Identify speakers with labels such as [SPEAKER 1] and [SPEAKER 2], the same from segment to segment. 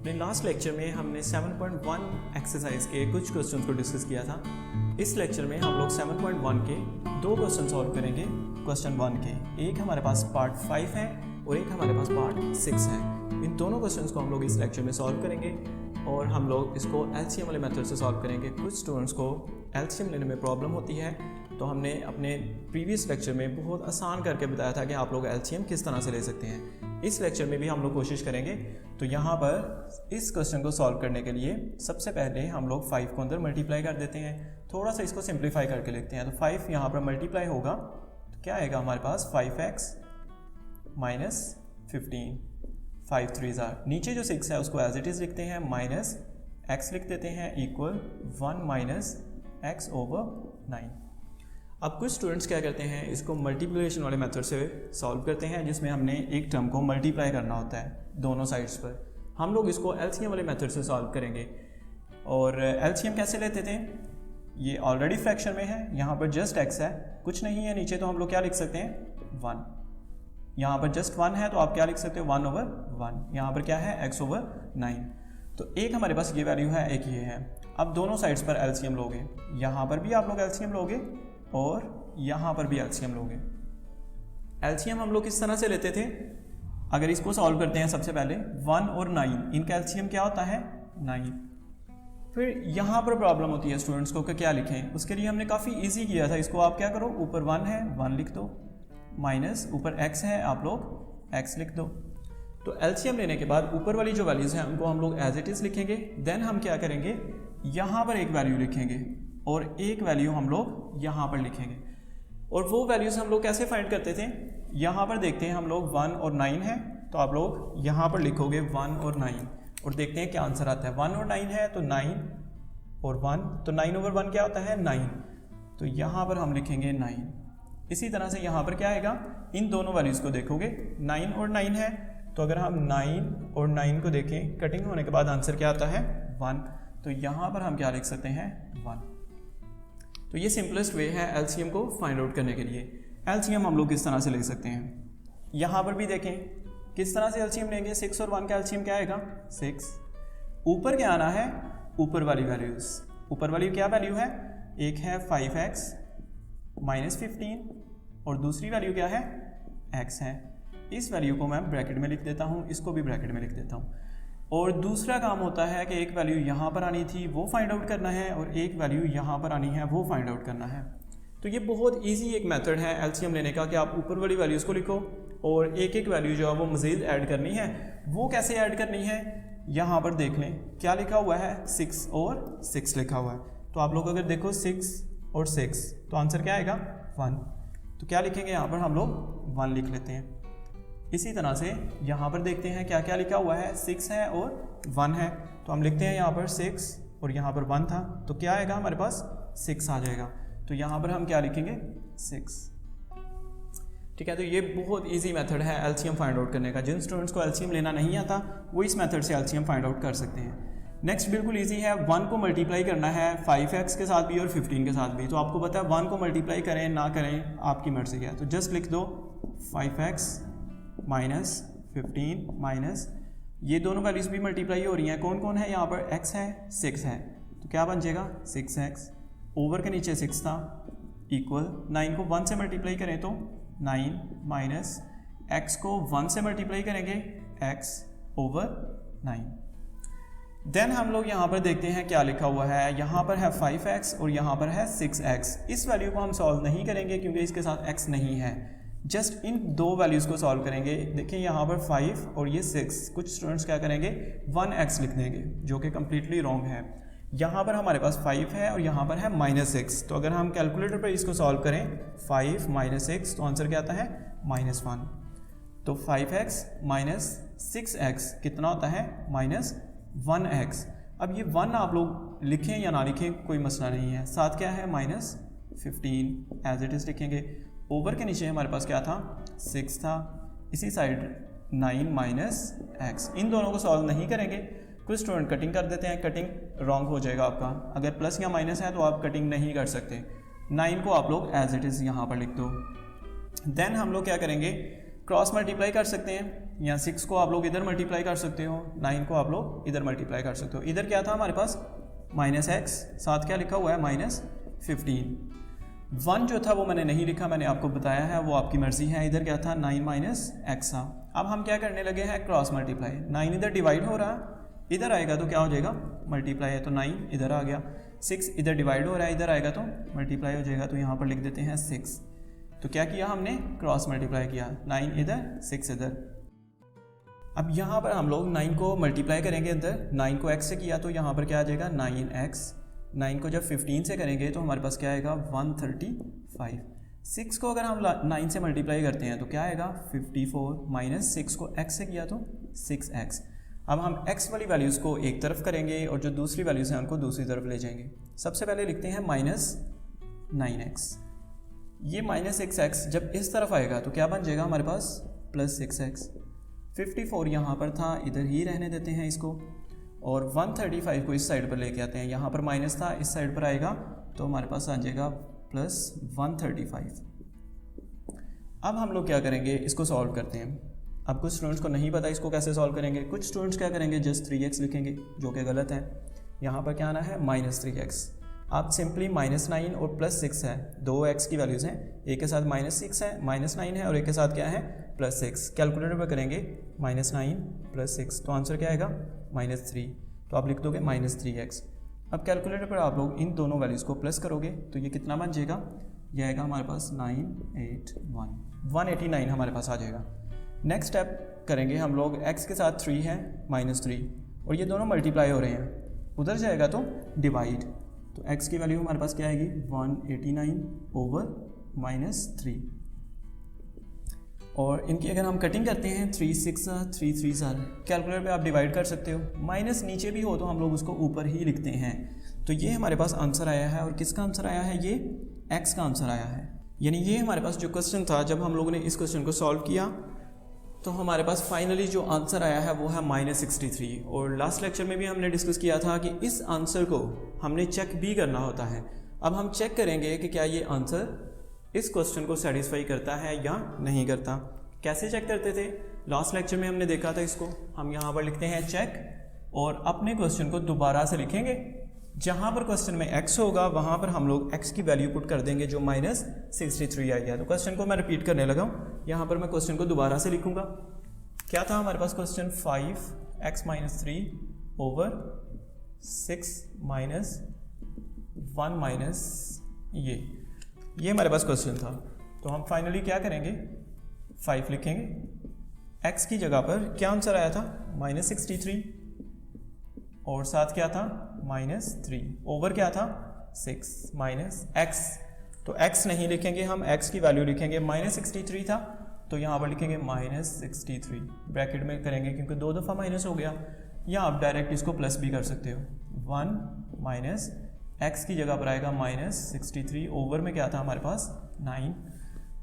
[SPEAKER 1] अपने last lecture में हमने 7.1 एक्सरसाइज के कुछ क्वेश्चंस को डिस्कस किया था। इस लेक्चर में हम लोग 7.1 के दो क्वेश्चन सॉल्व करेंगे। क्वेश्चन 1 के एक हमारे पास पार्ट 5 है और एक हमारे पास पार्ट 6 है। इन दोनों क्वेश्चंस को हम लोग इस लेक्चर में सॉल्व करेंगे और हम लोग इसको एलसीएम वाले मेथड से सॉल्व करेंगे। कुछ स्टूडेंट्स को एलसीएम लेने में प्रॉब्लम होती है, तो हमने अपने प्रीवियस लेक्चर में बहुत आसान करके बताया था कि आप लोग एलसीएम किस तरह से ले सकते हैं। इस लेक्चर में भी हम लोग कोशिश करेंगे। तो यहाँ पर इस क्वेश्चन को सॉल्व करने के लिए सबसे पहले हम लोग 5 को अंदर मल्टीप्लाई कर देते हैं। थोड़ा सा इसको सिंप्लीफाई करके लिखते हैं। तो 5 यहाँ पर मल्टीप्लाई होगा तो क्या आएगा हमारे पास 5x माइनस 15, 5 3 नीचे जो 6 है उसको एज इट इज़ लिखते हैं, माइनस x लिख देते हैं इक्वल 1 माइनस x ओवर 9। अब कुछ स्टूडेंट्स क्या करते हैं, इसको मल्टीप्लिकेशन वाले मेथड से सॉल्व करते हैं, जिसमें हमने एक टर्म को मल्टीप्लाई करना होता है दोनों साइड्स पर। हम लोग इसको एलसीएम वाले मेथड से सॉल्व करेंगे। और एलसीएम कैसे लेते थे, ये ऑलरेडी फ्रैक्शन में है, यहाँ पर जस्ट x है, कुछ नहीं है नीचे, तो हम लोग क्या लिख सकते हैं 1। यहाँ पर जस्ट 1 है तो आप क्या लिख सकते हो 1 ओवर 1। यहाँ पर क्या है x ओवर 9। तो एक हमारे पास ये वैल्यू है, एक ये है। अब दोनों साइड्स पर एलसीएम लोगे, यहाँ पर भी आप लोग एलसीएम लोगे और यहाँ पर भी एलसीएम लोगे। एलसीएम हम लोग किस तरह से लेते थे, अगर इसको सॉल्व करते हैं सबसे पहले 1 और 9, इनका एलसीएम क्या होता है 9। फिर यहाँ पर प्रॉब्लम होती है स्टूडेंट्स को कि क्या लिखें। उसके लिए हमने काफ़ी इजी किया था। इसको आप क्या करो, ऊपर 1 है 1 लिख दो, माइनस ऊपर x है आप लोग x लिख दो। तो एलसीएम लेने के बाद ऊपर वाली जो वैल्यूज़ हैं उनको हम लोग एज इट इज़ लिखेंगे। देन हम क्या करेंगे, यहाँ पर एक वैल्यू लिखेंगे और एक वैल्यू हम लोग यहाँ पर लिखेंगे। और वो वैल्यूज़ हम लोग कैसे फाइंड करते थे, यहाँ पर देखते हैं हम लोग 1 और 9 है, तो आप लोग यहाँ पर लिखोगे 1 और 9 और देखते हैं क्या आंसर आता है। 1 और 9 है तो 9 और 1, तो 9 ओवर 1 क्या होता है 9, तो यहाँ पर हम लिखेंगे 9। इसी तरह से यहाँ पर क्या आएगा, इन दोनों वैल्यूज़ को देखोगे 9 और 9 है, तो अगर हम 9 और 9 को देखें कटिंग होने के बाद आंसर क्या आता है 1, तो यहाँ पर हम क्या लिख सकते हैं 1। तो ये सिंपलेस्ट वे है एलसीएम को फाइंड आउट करने के लिए। एलसीएम हम लोग किस तरह से ले सकते हैं, यहाँ पर भी देखें किस तरह से एलसीएम लेंगे। 6 और 1 का एलसीएम क्या आएगा 6। ऊपर क्या आना है, ऊपर वाली वैल्यूज़। ऊपर वाली क्या वैल्यू है, एक है 5x माइनस 15 और दूसरी वैल्यू क्या है x है। इस वैल्यू को मैं ब्रैकेट में लिख देता हूँ, इसको भी ब्रैकेट में लिख देता हूँ। और दूसरा काम होता है कि एक वैल्यू यहाँ पर आनी थी वो फाइंड आउट करना है और एक वैल्यू यहाँ पर आनी है वो फाइंड आउट करना है। तो ये बहुत इजी एक मेथड है एलसीएम लेने का कि आप ऊपर वाली वैल्यूज़ को लिखो और एक एक वैल्यू जो है वो मज़ीद ऐड करनी है। वो कैसे ऐड करनी है, यहाँ पर देख लें क्या लिखा हुआ है 6 और 6 लिखा हुआ है। तो आप लोग अगर देखो 6 और 6 तो आंसर क्या आएगा 1। तो क्या लिखेंगे यहाँ पर हम लोग 1 लिख लेते हैं। इसी तरह से यहाँ पर देखते हैं क्या क्या लिखा हुआ है, 6 है और 1 है, तो हम लिखते हैं यहाँ पर 6 और यहाँ पर 1 था, तो क्या आएगा हमारे पास 6 आ जाएगा। तो यहाँ पर हम क्या लिखेंगे 6। ठीक है, तो ये बहुत इजी मेथड है एलसीएम फाइंड आउट करने का। जिन स्टूडेंट्स को एलसीएम लेना नहीं आता वो इस मेथड से एलसीएम फाइंड आउट कर सकते हैं। नेक्स्ट बिल्कुल इजी है, 1 को मल्टीप्लाई करना है 5x के साथ भी और 15 के साथ भी। तो आपको पता है 1 को मल्टीप्लाई करें ना करें आपकी मर्जी है, तो जस्ट लिख दो 5x माइनस 15 माइनस ये दोनों वैल्यूज़ भी मल्टीप्लाई हो रही हैं। कौन कौन है यहाँ पर, x है 6 है, तो क्या बन जाएगा 6x ओवर के नीचे 6 था इक्वल 9 को 1 से मल्टीप्लाई करें तो 9 माइनस x को 1 से मल्टीप्लाई करेंगे x ओवर 9। देन हम लोग यहाँ पर देखते हैं क्या लिखा हुआ है, यहाँ पर है 5x और यहाँ पर है 6x। इस वैल्यू को हम सॉल्व नहीं करेंगे क्योंकि इसके साथ x नहीं है, जस्ट इन दो वैल्यूज़ को सॉल्व करेंगे। देखिए यहाँ पर 5 और ये 6, कुछ स्टूडेंट्स क्या करेंगे 1x लिख देंगे जो कि कम्प्लीटली रॉन्ग है। यहाँ पर हमारे पास 5 है और यहाँ पर है -6, तो अगर हम कैलकुलेटर पर इसको सॉल्व करें 5 माइनस 6 तो आंसर क्या आता है -1। तो 5x माइनस 6x कितना होता है -1x। अब ये 1 आप लोग लिखें या ना लिखें कोई मसला नहीं है, साथ क्या है -15 एज इट इज़ लिखेंगे। ओवर के नीचे हमारे पास क्या था 6 था, इसी साइड 9 माइनस x। इन दोनों को सॉल्व नहीं करेंगे, कुछ स्टूडेंट कटिंग कर देते हैं, कटिंग रॉन्ग हो जाएगा आपका। अगर प्लस या माइनस है तो आप कटिंग नहीं कर सकते। 9 को आप लोग एज इट इज़ यहाँ पर लिख दो। देन हम लोग क्या करेंगे, क्रॉस मल्टीप्लाई कर सकते हैं, या 6 को आप लोग इधर मल्टीप्लाई कर सकते हो, 9 को आप लोग इधर मल्टीप्लाई कर सकते हो। इधर क्या था हमारे पास -x, साथ क्या लिखा हुआ है -15। 1 जो था वो मैंने नहीं लिखा, मैंने आपको बताया है, वो आपकी मर्जी है। इधर क्या था 9 - x था। अब हम क्या करने लगे हैं क्रॉस मल्टीप्लाई। 9 इधर डिवाइड हो रहा है, इधर आएगा तो क्या हो जाएगा मल्टीप्लाई है, तो 9 इधर आ गया। 6 इधर डिवाइड हो रहा है, इधर आएगा तो मल्टीप्लाई हो जाएगा, तो यहाँ पर लिख देते हैं 6। तो क्या किया हमने क्रॉस मल्टीप्लाई किया, 9 इधर 6 इधर। अब यहाँ पर हम लोग 9 को मल्टीप्लाई करेंगे इधर, 9 को x से किया तो यहाँ पर क्या आ जाएगा 9x। 9 को जब 15 से करेंगे तो हमारे पास क्या आएगा 135। 6 को अगर हम 9 से मल्टीप्लाई करते हैं तो क्या आएगा 54, -6 को x से किया तो 6x। अब हम x वाली वैल्यूज़ को एक तरफ करेंगे और जो दूसरी वैल्यूज़ हैं उनको दूसरी तरफ ले जाएंगे। सबसे पहले लिखते हैं -9x। ये -6x जब इस तरफ आएगा तो क्या बन जाएगा हमारे पास +6x। 54 यहाँ पर था, इधर ही रहने देते हैं इसको, और 135 को इस साइड पर लेके आते हैं। यहाँ पर माइनस था, इस साइड पर आएगा तो हमारे पास आ जाएगा +135। अब हम लोग क्या करेंगे, इसको सॉल्व करते हैं। अब कुछ स्टूडेंट्स को नहीं पता इसको कैसे सॉल्व करेंगे। कुछ स्टूडेंट्स क्या करेंगे, जस्ट 3x लिखेंगे, जो कि गलत है। यहाँ पर क्या आना है -3x। आप सिंपली -9 और +6 है, 2x की वैल्यूज़ हैं, एक के साथ -6 है, -9 है, और एक के साथ क्या है +6। कैलकुलेटर पर करेंगे -9 + 6, तो आंसर क्या आएगा -3। तो आप लिख दोगे -3x। अब कैलकुलेटर पर आप लोग इन दोनों वैल्यूज़ को प्लस करोगे तो ये कितना बन जाएगा, ये आएगा हमारे पास 189 हमारे पास आ जाएगा। नेक्स्ट स्टेप करेंगे हम लोग, x के साथ 3 है -3, और ये दोनों मल्टीप्लाई हो रहे हैं, उधर जाएगा तो डिवाइड, तो x की वैल्यू हमारे पास क्या आएगी 189/-3। और इनकी अगर हम कटिंग करते हैं 3 6 3 3 कैलकुलेटर पे आप डिवाइड कर सकते हो, माइनस नीचे भी हो तो हम लोग उसको ऊपर ही लिखते हैं। तो ये हमारे पास आंसर आया है, और किसका आंसर आया है, ये x का आंसर आया है। यानी ये हमारे पास जो क्वेश्चन था, जब हम लोगों ने इस क्वेश्चन को सॉल्व किया तो हमारे पास फाइनली जो आंसर आया है वो है -63। और लास्ट लेक्चर में भी हमने डिस्कस किया था कि इस आंसर को हमने चेक भी करना होता है। अब हम चेक करेंगे कि क्या ये आंसर इस क्वेश्चन को सेटिस्फाई करता है या नहीं करता। कैसे चेक करते थे, लास्ट लेक्चर में हमने देखा था इसको। हम यहाँ पर लिखते हैं चेक, और अपने क्वेश्चन को दोबारा से लिखेंगे। जहाँ पर क्वेश्चन में x होगा वहाँ पर हम लोग x की वैल्यू पुट कर देंगे जो -63 आई है। तो क्वेश्चन को मैं रिपीट करने लगा हूँ, यहाँ पर मैं क्वेश्चन को दोबारा से लिखूँगा। क्या था हमारे पास क्वेश्चन, 5x - 3 / 6 - 1 - ये हमारे पास क्वेश्चन था। तो हम फाइनली क्या करेंगे, 5 लिखेंगे। x की जगह पर क्या आंसर आया था -63, और साथ क्या था -3, ओवर क्या था 6 -x। तो x नहीं लिखेंगे हम, x की वैल्यू लिखेंगे, -63 था तो यहाँ पर लिखेंगे -63, ब्रैकेट में करेंगे क्योंकि 2 दफ़ा माइनस हो गया, या आप डायरेक्ट इसको प्लस भी कर सकते हो। 1 - x की जगह पर आएगा -63, ओवर में क्या था हमारे पास 9,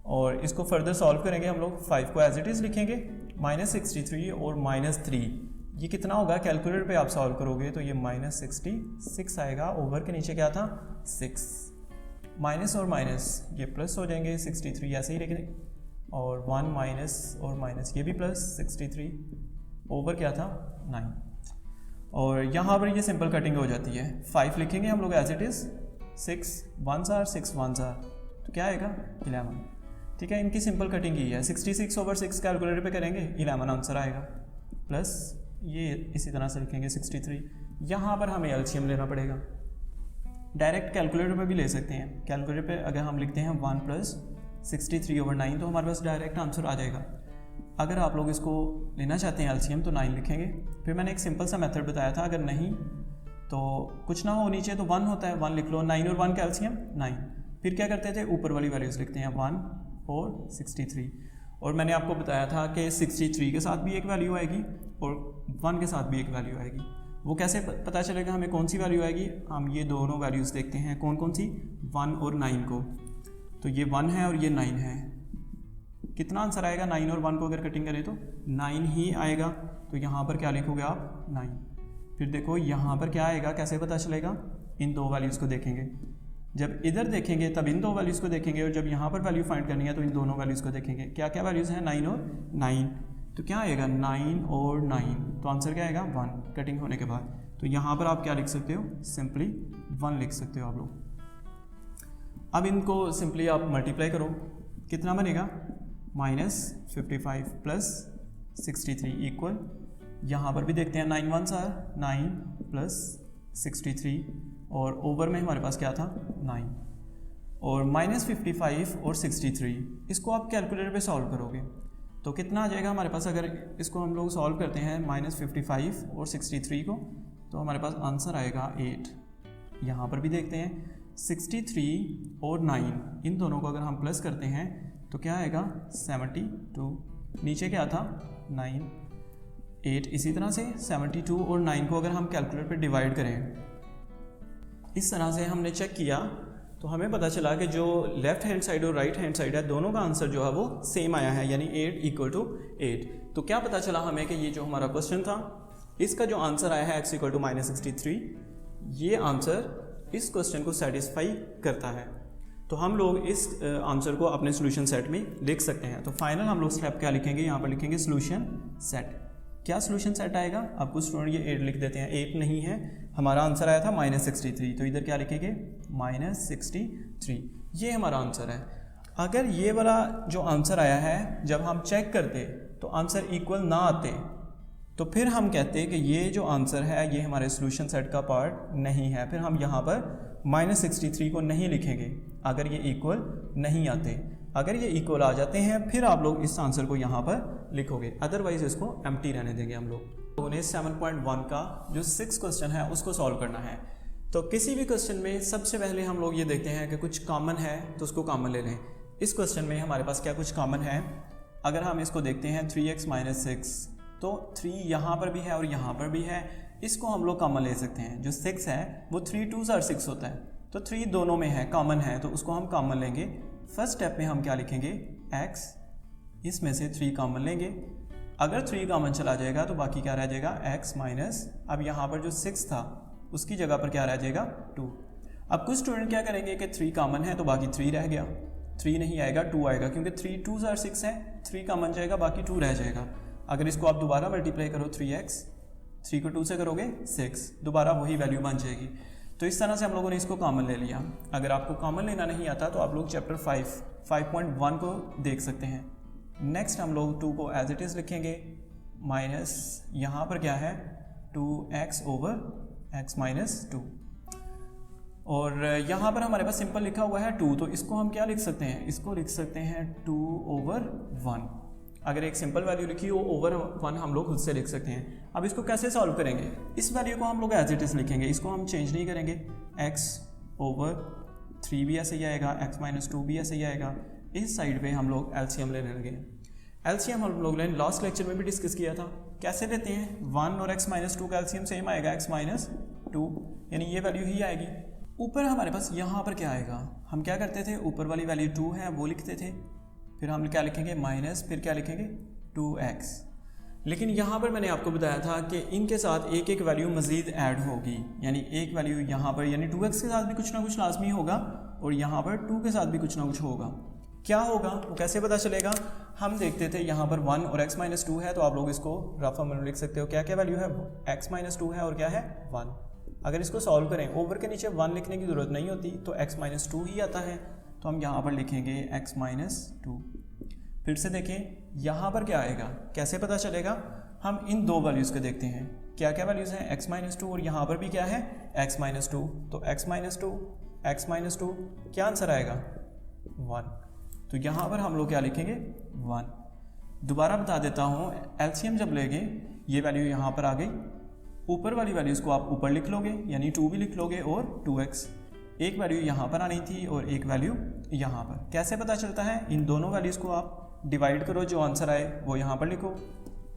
[SPEAKER 1] और इसको फर्दर सॉल्व करेंगे हम लोग। 5 को एज इट इज़ लिखेंगे, -63 और -3, ये कितना होगा, कैलकुलेटर पे आप सॉल्व करोगे तो ये -66 आएगा। ओवर के नीचे क्या था 6, माइनस और माइनस ये प्लस हो जाएंगे, 63 ऐसे ही लिखेंगे, और 1 माइनस और माइनस ये भी प्लस 63, ओवर क्या था 9। और यहाँ पर ये सिंपल कटिंग हो जाती है। 5 लिखेंगे हम लोग as it is, 6 1s are 6 1s are, तो क्या आएगा 11। ठीक है, इनकी सिंपल कटिंग ही है। 66/6 कैलकुलेटर पे करेंगे 11 आंसर आएगा, प्लस ये इसी तरह से लिखेंगे 63। यहाँ पर हमें एलसीएम लेना पड़ेगा, डायरेक्ट कैलकुलेटर पे भी ले सकते हैं। कैलकुलेटर पे अगर हम लिखते हैं 1 + 63/9 तो हमारे पास डायरेक्ट आंसर आ जाएगा। अगर आप लोग इसको लेना चाहते हैं एलसीएम तो 9 लिखेंगे। फिर मैंने एक सिंपल सा मेथड बताया था, अगर नहीं तो कुछ ना हो नीचे तो 1 होता है, 1 लिख लो, 9 और 1 का एलसीएम 9। फिर क्या करते थे, ऊपर वाली वैल्यूज़ लिखते हैं 1 और 63। और मैंने आपको बताया था कि 63 के साथ भी एक वैल्यू आएगी और 1 के साथ भी एक वैल्यू आएगी। वो कैसे पता चलेगा हमें कौन सी वैल्यू आएगी, हम ये दोनों वैल्यूज़ देखते हैं कौन कौन सी, 1 और 9 को। तो ये 1 है और ये 9 है, कितना आंसर आएगा 9 और 1 को अगर कटिंग करें तो 9 ही आएगा। तो यहाँ पर क्या लिखोगे आप 9। फिर देखो यहाँ पर क्या आएगा, कैसे पता चलेगा, इन दो वैल्यूज़ को देखेंगे। जब इधर देखेंगे तब इन दो वैल्यूज़ को देखेंगे, और जब यहाँ पर वैल्यू फाइंड करनी है तो इन दोनों वैल्यूज़ को देखेंगे। क्या क्या वैल्यूज़ हैं? 9 और 9। तो क्या आएगा? 9 और 9, तो आंसर क्या आएगा? 1 कटिंग होने के बाद। तो यहाँ पर आप क्या लिख सकते हो? सिंपली 1 लिख सकते हो आप लोग। अब इनको सिंपली आप मल्टीप्लाई करो, कितना बनेगा? -55 प्लस 63 इक्वल, यहाँ पर भी देखते हैं 9 1s आर 9 प्लस 63, और ओवर में हमारे पास क्या था? 9, और -55 और 63, इसको आप कैलकुलेटर पे सॉल्व करोगे तो कितना आ जाएगा हमारे पास? अगर इसको हम लोग सॉल्व करते हैं -55 और 63 को, तो हमारे पास आंसर आएगा 8। यहाँ पर भी देखते हैं 63 और 9, इन दोनों को अगर हम प्लस करते हैं तो क्या आएगा? 72। नीचे क्या था? 9 8। इसी तरह से 72 और 9 को अगर हम कैलकुलेटर पे डिवाइड करें, इस तरह से हमने चेक किया तो हमें पता चला कि जो लेफ्ट हैंड साइड और राइट हैंड साइड है, दोनों का आंसर जो है वो सेम आया है, यानी 8 = 8। तो क्या पता चला हमें कि ये जो हमारा क्वेश्चन था, इसका जो आंसर आया है x = -63, ये आंसर इस क्वेश्चन को सेटिस्फाई करता है। तो हम लोग इस आंसर को अपने सोल्यूशन सेट में लिख सकते हैं। तो फाइनल हम लोग स्टेप क्या लिखेंगे? यहाँ पर लिखेंगे सोल्यूशन सेट। क्या सोल्यूशन सेट आएगा? अब कुछ स्टूडेंट ये 8 लिख देते हैं, 8 नहीं है, हमारा आंसर आया था -63, तो इधर क्या लिखेंगे? -63, ये हमारा आंसर है। अगर ये वाला जो आंसर आया है, जब हम चेक करते तो आंसर इक्वल ना आते, तो फिर हम कहते कि ये जो आंसर है ये हमारे सोल्यूशन सेट का पार्ट नहीं है, फिर हम यहाँ पर -63 को नहीं लिखेंगे अगर ये इक्वल नहीं आते। अगर ये इक्वल आ जाते हैं फिर आप लोग इस आंसर को यहाँ पर लिखोगे, अदरवाइज इसको एम्प्टी रहने देंगे हम लोग। उन्हें 7.1 का जो 6 क्वेश्चन है उसको सॉल्व करना है। तो किसी भी क्वेश्चन में सबसे पहले हम लोग ये देखते हैं कि कुछ कॉमन है तो उसको कॉमन ले लें। इस क्वेश्चन में हमारे पास क्या कुछ कॉमन है? अगर हम इसको देखते हैं 3x - 6, तो 3 यहाँ पर भी है और यहाँ पर भी है, इसको हम लोग कॉमन ले सकते हैं। जो 6 है वो 3 2s are 6 होता है, तो 3 दोनों में है, कॉमन है, तो उसको हम कॉमन लेंगे। फर्स्ट स्टेप में हम क्या लिखेंगे? x, इसमें से 3 कॉमन लेंगे। अगर 3 कॉमन चला जाएगा तो बाकी क्या रह जाएगा? x माइनस, अब यहाँ पर जो 6 था उसकी जगह पर क्या रह जाएगा? 2। अब कुछ स्टूडेंट क्या करेंगे कि 3 कॉमन है तो बाकी 3 रह गया, 3 नहीं आएगा 2 आएगा, क्योंकि 3 2s are 6 है, 3 कॉमन जाएगा बाकी 2 रह जाएगा। अगर इसको आप दोबारा मल्टीप्लाई करो 3x, 3 को 2 से करोगे 6, दोबारा वही वैल्यू बन जाएगी। तो इस तरह से हम लोगों ने इसको कॉमन ले लिया। अगर आपको कॉमन लेना नहीं आता तो आप लोग चैप्टर 5.1 को देख सकते हैं। नेक्स्ट हम लोग 2 को एज इट इज़ लिखेंगे, माइनस यहाँ पर क्या है? 2x / x - 2, और यहाँ पर हमारे पास सिंपल लिखा हुआ है 2, तो इसको हम क्या लिख सकते हैं? इसको लिख सकते हैं 2/1। अगर एक सिंपल वैल्यू लिखी हो ओवर 1 हम लोग खुद से लिख सकते हैं। अब इसको कैसे सॉल्व करेंगे? इस वैल्यू को हम लोग एज इट इज़ लिखेंगे, इसको हम चेंज नहीं करेंगे। x/3 भी ऐसे ही आएगा, x - 2 भी ऐसे ही आएगा। इस साइड पे हम लोग एलसीएम लेने लगे। एलसीएम हम लोग ने लास्ट लेक्चर में भी डिस्कस किया था। कैसे लेते हैं? 1 और x - 2 का एलसीएम सेम आएगा, x - 2, यानी ये वैल्यू ही आएगी। ऊपर हमारे पास यहाँ पर क्या आएगा? हम क्या करते थे? ऊपर वाली वैल्यू 2 है वो लिखते थे, फिर हम क्या लिखेंगे? माइनस, फिर क्या लिखेंगे? 2x। लेकिन यहाँ पर मैंने आपको बताया था कि इनके साथ एक एक वैल्यू मज़ीद ऐड होगी, यानी एक वैल्यू यहाँ पर, यानी 2x के साथ भी कुछ ना कुछ लाजमी होगा और यहाँ पर 2 के साथ भी कुछ ना कुछ होगा। क्या होगा वो कैसे पता चलेगा? हम देखते थे यहाँ पर 1 और x - 2 है, तो आप लोग इसको रफ में लिख सकते हो। क्या क्या वैल्यू है? x - 2 है और क्या है? 1। अगर इसको सॉल्व करें, ओवर के नीचे 1 लिखने की ज़रूरत नहीं होती, तो x - 2 ही आता है, तो हम यहाँ पर लिखेंगे x - 2। फिर से देखें यहाँ पर क्या आएगा, कैसे पता चलेगा? हम इन दो वैल्यूज़ को देखते हैं, क्या क्या वैल्यूज़ हैं? x - 2 और यहाँ पर भी क्या है? x - 2। तो x - 2 क्या आंसर आएगा? 1। तो यहाँ पर हम लोग क्या लिखेंगे? 1। दोबारा बता देता हूँ, एलसीएम जब लेंगे ये वैल्यू यहाँ पर आ गई, ऊपर वाली वैल्यूज़ को आप ऊपर लिख लोगे, यानी 2 भी लिख लोगे और 2x। एक वैल्यू यहाँ पर आनी थी और एक वैल्यू यहाँ पर। कैसे पता चलता है? इन दोनों वैल्यूज़ को आप डिवाइड करो, जो आंसर आए वो यहाँ पर लिखो।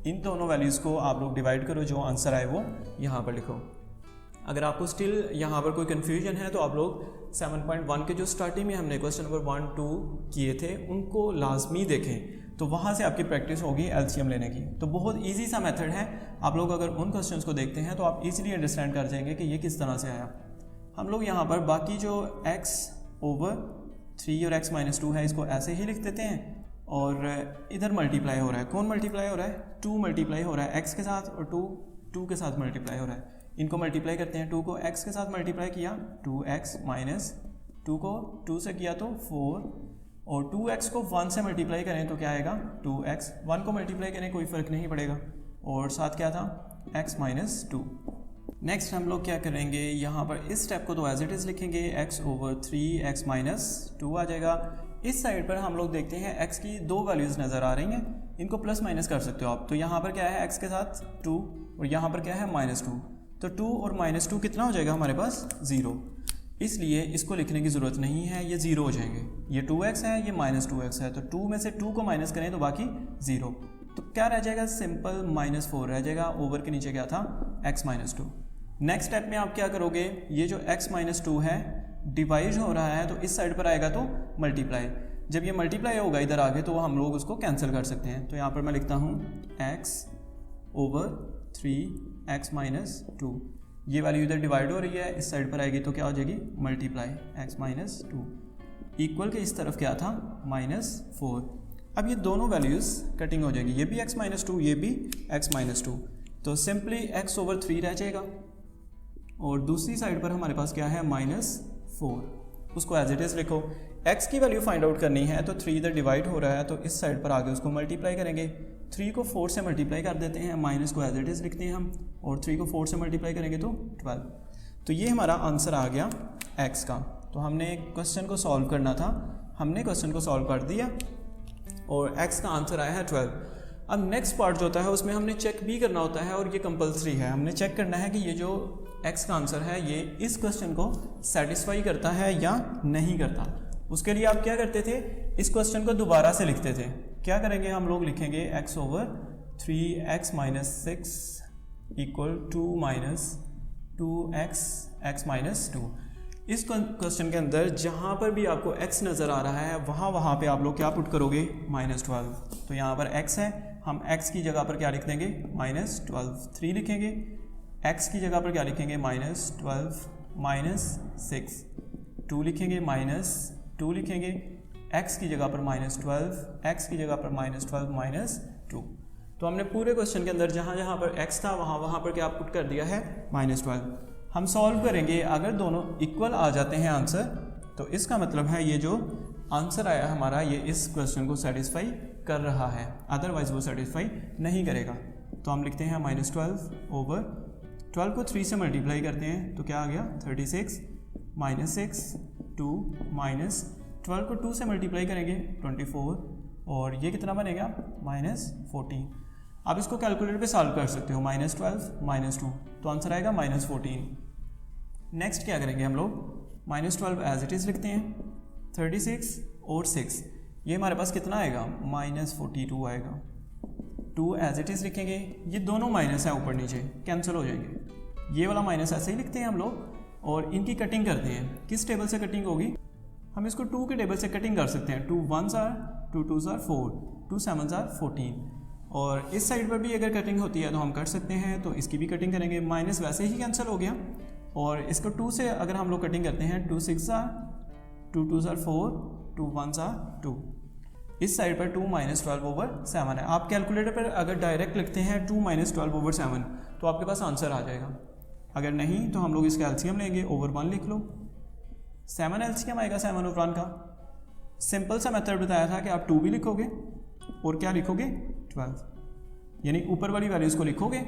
[SPEAKER 1] इन दोनों वैल्यूज़ को आप लोग डिवाइड करो, जो आंसर आए वो यहाँ पर लिखो। अगर आपको स्टिल यहाँ पर कोई कन्फ्यूजन है तो आप लोग 7.1 के जो स्टार्टिंग में हमने क्वेश्चन नंबर 1 2 किए थे उनको लाजमी देखें, तो वहाँ से आपकी प्रैक्टिस होगी एलसीएम लेने की। तो बहुत ईजी सा मेथड है, आप लोग अगर उन क्वेश्चंस को देखते हैं तो आप इजीली अंडरस्टैंड कर जाएंगे कि ये किस तरह से आया। हम लोग यहाँ पर बाकी जो x ओवर 3 और x माइनस 2 है इसको ऐसे ही लिख देते हैं, और इधर मल्टीप्लाई हो रहा है, कौन मल्टीप्लाई हो रहा है, 2 मल्टीप्लाई हो रहा है x के साथ, और 2 के साथ मल्टीप्लाई हो रहा है। इनको मल्टीप्लाई करते हैं, 2 को x के साथ मल्टीप्लाई किया 2x माइनस 2 को 2 से किया तो 4, और 2x को 1 से मल्टीप्लाई करें तो क्या आएगा 2x, 1 को मल्टीप्लाई करें कोई फ़र्क नहीं पड़ेगा, और साथ क्या था x माइनस 2। नेक्स्ट हम लोग क्या करेंगे, यहाँ पर इस स्टेप को तो एज इट इज़ लिखेंगे, x ओवर 3x माइनस 2 आ जाएगा। इस साइड पर हम लोग देखते हैं x की 2 वैल्यूज़ नज़र आ रही हैं, इनको प्लस माइनस कर सकते हो आप। तो यहाँ पर क्या है x के साथ 2 और यहाँ पर क्या है -2, तो 2 और -2 कितना हो जाएगा हमारे पास 0, इसलिए इसको लिखने की ज़रूरत नहीं है, ये 0 हो जाएंगे। ये 2x है, ये -2x है, तो 2 में से 2 को माइनस करें तो बाकी 0, तो क्या रह जाएगा सिंपल -4 रह जाएगा। ओवर के नीचे क्या था x माइनस 2। नेक्स्ट स्टेप में आप क्या करोगे, ये जो x माइनस 2 है डिवाइड हो रहा है तो इस साइड पर आएगा तो मल्टीप्लाई, जब ये मल्टीप्लाई होगा इधर आगे तो हम लोग उसको कैंसिल कर सकते हैं। तो यहाँ पर मैं लिखता हूँ x ओवर 3x माइनस 2, ये वैल्यू इधर डिवाइड हो रही है, इस साइड पर आएगी तो क्या हो जाएगी मल्टीप्लाई x माइनस 2, इक्वल के इस तरफ क्या था -4। अब ये दोनों वैल्यूज़ कटिंग हो जाएगी, ये भी x माइनस 2, ये भी x माइनस 2, तो सिंपली x ओवर 3 रह जाएगा, और दूसरी साइड पर हमारे पास क्या है -4, उसको एज इट इज़ लिखो। x की वैल्यू फाइंड आउट करनी है तो 3 इधर डिवाइड हो रहा है तो इस साइड पर आगे उसको मल्टीप्लाई करेंगे, 3 को 4 से मल्टीप्लाई कर देते हैं, माइनस को एज इट इज़ लिखते हैं हम, और 3 को 4 से मल्टीप्लाई करेंगे तो 12। तो ये हमारा आंसर आ गया x का। तो हमने क्वेश्चन को सॉल्व करना था, हमने क्वेश्चन को सॉल्व कर दिया और x का आंसर आया है 12। अब नेक्स्ट पार्ट जो होता है उसमें हमने चेक भी करना होता है, और ये कंपलसरी है, हमने चेक करना है कि ये जो x का आंसर है ये इस क्वेश्चन को सेटिस्फाई करता है या नहीं करता। उसके लिए आप क्या करते थे, इस क्वेश्चन को दोबारा से लिखते थे। क्या करेंगे हम लोग, लिखेंगे x over 3x minus 6 equal to minus 2x minus 2। इस क्वेश्चन के अंदर जहाँ पर भी आपको x नज़र आ रहा है वहाँ पे आप लोग क्या पुट करोगे -12। तो यहाँ पर x है, हम x की जगह पर क्या लिख देंगे -12, 3 लिखेंगे, x की जगह पर क्या लिखेंगे -12 -6, 2 लिखेंगे -2 लिखेंगे, x की जगह पर -12, x की जगह पर -12 -2। तो हमने पूरे क्वेश्चन के अंदर जहाँ जहाँ पर x था वहाँ पर क्या पुट कर दिया है -12। हम सॉल्व करेंगे, अगर दोनों इक्वल आ जाते हैं आंसर तो इसका मतलब है ये जो आंसर आया हमारा ये इस क्वेश्चन को सेटिस्फाई कर रहा है, अदरवाइज वो सेटिस्फाई नहीं करेगा। तो हम लिखते हैं -12 ओवर 12 को 3 से मल्टीप्लाई करते हैं तो क्या आ गया 36 -6 2 -12 को 2 से मल्टीप्लाई करेंगे 24, और ये कितना बनेगा -14। आप इसको कैलकुलेटर पे सॉल्व कर सकते हो, -12 -2 तो आंसर आएगा -14। नेक्स्ट क्या करेंगे हम लोग, -12 एज इट इज़ लिखते हैं, 36 और 6 ये हमारे पास कितना आएगा -42 आएगा, 2 एज इट इज़ लिखेंगे, ये दोनों माइनस है ऊपर नीचे कैंसिल हो जाएंगे, ये वाला माइनस ऐसे ही लिखते हैं हम लोग, और इनकी कटिंग करते हैं। किस टेबल से कटिंग होगी, हम इसको 2 के टेबल से कटिंग कर सकते हैं, 2 1s are 2 2s are 4 2 7s are 14, और इस साइड पर भी अगर कटिंग होती है तो हम कर सकते हैं, तो इसकी भी कटिंग करेंगे, माइनस वैसे ही कैंसिल हो गया, और इसको 2 से अगर हम लोग कटिंग करते हैं 2 6s are 2 2s are 4 2 1s are 2, इस साइड पर 2 -12 ओवर 7 है। आप कैलकुलेटर पर अगर डायरेक्ट लिखते हैं 2 -12 ओवर 7 तो आपके पास आंसर आ जाएगा, अगर नहीं तो हम लोग इसका एलसीएम लेंगे, ओवर 1 लिख लो, 7 एलसीएम आएगा 7 ओवर 1 का। सिंपल सा मेथड बताया था कि आप 2 भी लिखोगे और क्या लिखोगे 12, यानी ऊपर वाली वैल्यूज़ को लिखोगे,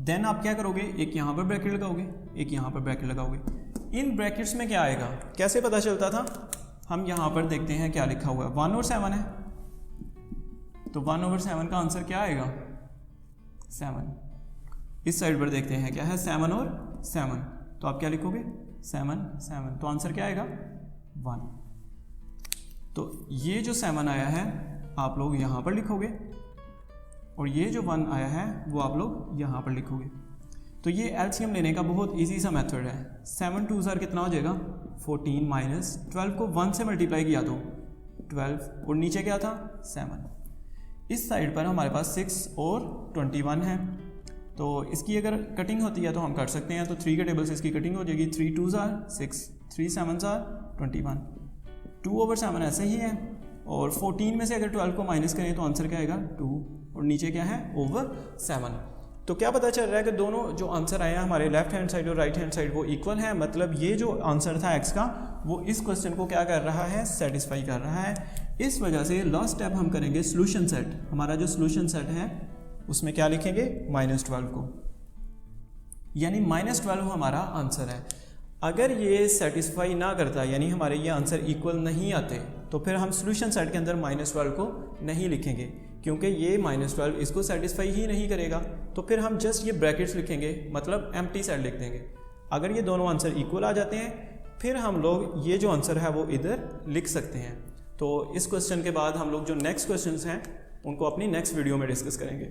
[SPEAKER 1] देन आप क्या करोगे, एक यहाँ पर ब्रैकेट लगाओगे, एक यहाँ पर ब्रैकेट लगाओगे। इन ब्रैकेट्स में क्या आएगा, कैसे पता चलता था, हम यहाँ पर देखते हैं क्या लिखा हुआ है, 1 और 7 है, तो 1 ओवर 7 का आंसर क्या आएगा 7। इस साइड पर देखते हैं क्या है 7 और 7, तो आप क्या लिखोगे 7 7, तो आंसर क्या आएगा 1। तो ये जो 7 आया है आप लोग यहाँ पर लिखोगे, और ये जो 1 आया है वो आप लोग यहाँ पर लिखोगे। तो ये एलसीएम लेने का बहुत इजी सा मेथड है। 7 2s are कितना हो जाएगा 14 माइनस 12 को 1 से मल्टीप्लाई किया तो 12, और नीचे क्या था 7। इस साइड पर हमारे पास 6 और 21 है, तो इसकी अगर कटिंग होती है तो हम कर सकते हैं, तो 3 के टेबल से इसकी कटिंग हो जाएगी। 3 2s are 6, 3 7s are 21, 2/7 ऐसे ही है। और 14 में से अगर 12 को माइनस करें तो आंसर क्या आएगा 2, और नीचे क्या है ओवर 7। तो क्या पता चल रहा है कि दोनों जो आंसर आए हैं हमारे लेफ्ट हैंड साइड और राइट हैंड साइड वो इक्वल है। मतलब ये जो आंसर था x का वो इस क्वेश्चन को क्या कर रहा है, सेटिस्फाई कर रहा है। इस वजह से लास्ट स्टेप हम करेंगे सोल्यूशन सेट। हमारा जो सोल्यूशन सेट है उसमें क्या लिखेंगे, -12 को, यानी -12 हमारा आंसर है। अगर ये सेटिस्फाई ना करता, यानी हमारे ये आंसर इक्वल नहीं आते, तो फिर हम सोल्यूशन सेट के अंदर -12 को नहीं लिखेंगे, क्योंकि ये -12 इसको सेटिस्फाई ही नहीं करेगा। तो फिर हम जस्ट ये ब्रैकेट्स लिखेंगे, मतलब एम्प्टी सेट लिख देंगे। अगर ये दोनों आंसर इक्वल आ जाते हैं फिर हम लोग ये जो आंसर है वो इधर लिख सकते हैं। तो इस क्वेश्चन के बाद हम लोग जो नेक्स्ट क्वेश्चंस हैं उनको अपनी नेक्स्ट वीडियो में डिस्कस करेंगे।